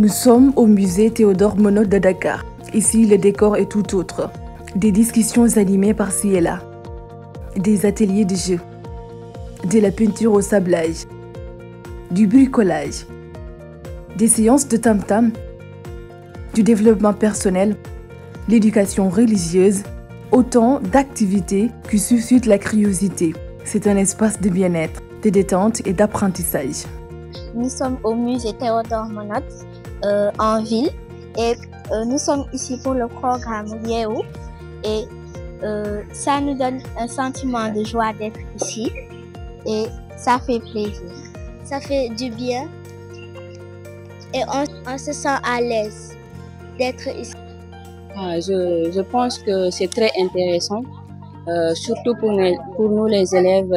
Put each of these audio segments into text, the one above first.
Nous sommes au musée Théodore Monod de Dakar. Ici, le décor est tout autre. Des discussions animées par-ci et là. Des ateliers de jeu. De la peinture au sablage. Du bricolage. Des séances de tam-tam. Du développement personnel. L'éducation religieuse. Autant d'activités qui suscitent la curiosité. C'est un espace de bien-être, de détente et d'apprentissage. Nous sommes au musée Théodore Monod en ville et nous sommes ici pour le programme Yehu et ça nous donne un sentiment de joie d'être ici et ça fait plaisir. Ça fait du bien et on se sent à l'aise d'être ici. Je pense que c'est très intéressant, surtout pour nous les élèves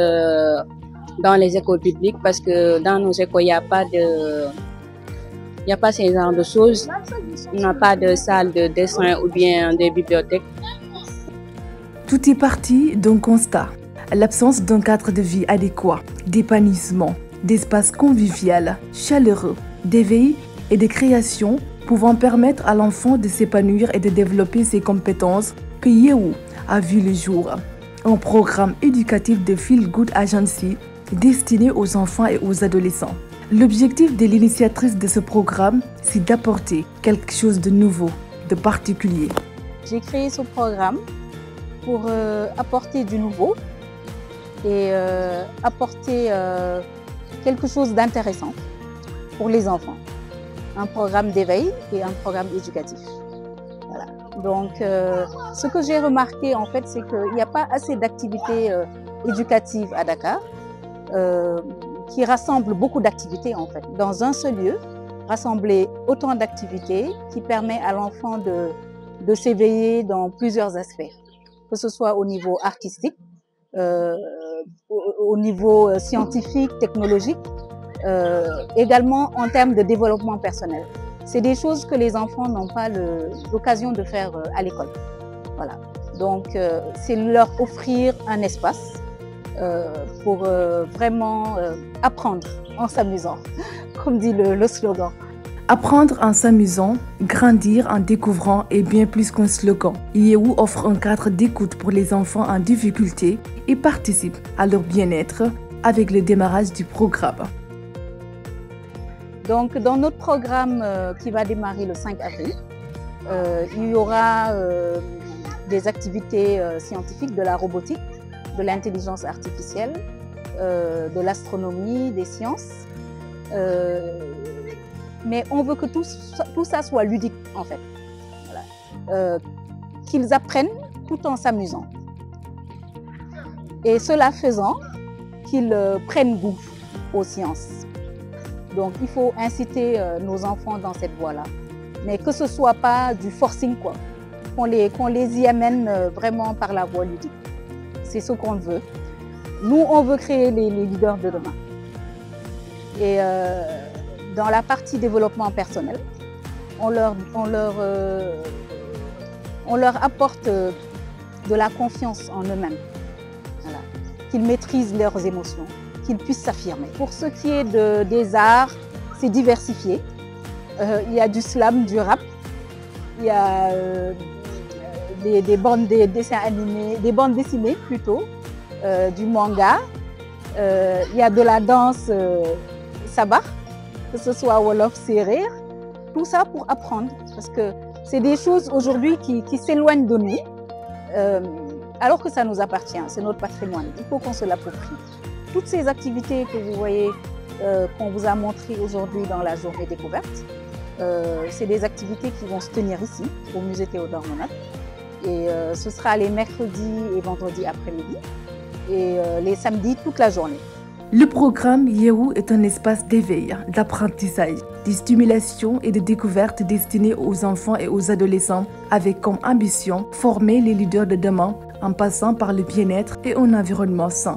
dans les écoles publiques, parce que dans nos écoles, il n'y a pas ce genre de choses. On n'a pas de salle de dessin ou bien de bibliothèque. Tout est parti d'un constat. L'absence d'un cadre de vie adéquat, d'épanouissement, d'espace convivial, chaleureux, d'éveil et de création pouvant permettre à l'enfant de s'épanouir et de développer ses compétences que Yehu a vu le jour. Un programme éducatif de Feel Good Agency destiné aux enfants et aux adolescents. L'objectif de l'initiatrice de ce programme, c'est d'apporter quelque chose de nouveau, de particulier. J'ai créé ce programme pour apporter du nouveau et apporter quelque chose d'intéressant pour les enfants. Un programme d'éveil et un programme éducatif. Voilà. Donc, ce que j'ai remarqué, en fait, c'est qu'il n'y a pas assez d'activités éducatives à Dakar qui rassemblent beaucoup d'activités, en fait. Dans un seul lieu, rassembler autant d'activités qui permet à l'enfant de s'éveiller dans plusieurs aspects, que ce soit au niveau artistique, au niveau scientifique, technologique, également en termes de développement personnel. C'est des choses que les enfants n'ont pas l'occasion de faire à l'école. Voilà. Donc, c'est leur offrir un espace pour vraiment apprendre en s'amusant, comme dit le slogan. Apprendre en s'amusant, grandir en découvrant est bien plus qu'un slogan. Yehu offre un cadre d'écoute pour les enfants en difficulté et participe à leur bien-être avec le démarrage du programme. Donc, dans notre programme qui va démarrer le 5 avril, il y aura des activités scientifiques, de la robotique, de l'intelligence artificielle, de l'astronomie, des sciences. Mais on veut que tout ça soit ludique, en fait. Voilà. Qu'ils apprennent tout en s'amusant. Et cela faisant, qu'ils prennent goût aux sciences. Donc, il faut inciter nos enfants dans cette voie-là. Mais que ce ne soit pas du forcing, quoi. Qu'on les y amène vraiment par la voie ludique. C'est ce qu'on veut. Nous, on veut créer les leaders de demain. Et dans la partie développement personnel, on leur apporte de la confiance en eux-mêmes. Voilà. Qu'ils maîtrisent leurs émotions, qu'ils puissent s'affirmer. Pour ce qui est des arts, c'est diversifié. Il y a du slam, du rap, il y a des bandes dessins animés, des bandes dessinées plutôt, du manga. Il y a de la danse sabah, que ce soit Wolof, Serer. Tout ça pour apprendre, parce que c'est des choses aujourd'hui qui s'éloignent de nous, alors que ça nous appartient, c'est notre patrimoine. Il faut qu'on se l'approprie. Toutes ces activités que vous voyez, qu'on vous a montrées aujourd'hui dans la journée découverte, c'est des activités qui vont se tenir ici, au musée Théodore Monod. Et ce sera les mercredis et vendredis après-midi, et les samedis toute la journée. Le programme Yehu est un espace d'éveil, d'apprentissage, de stimulation et de découverte destiné aux enfants et aux adolescents, avec comme ambition former les leaders de demain en passant par le bien-être et un environnement sain.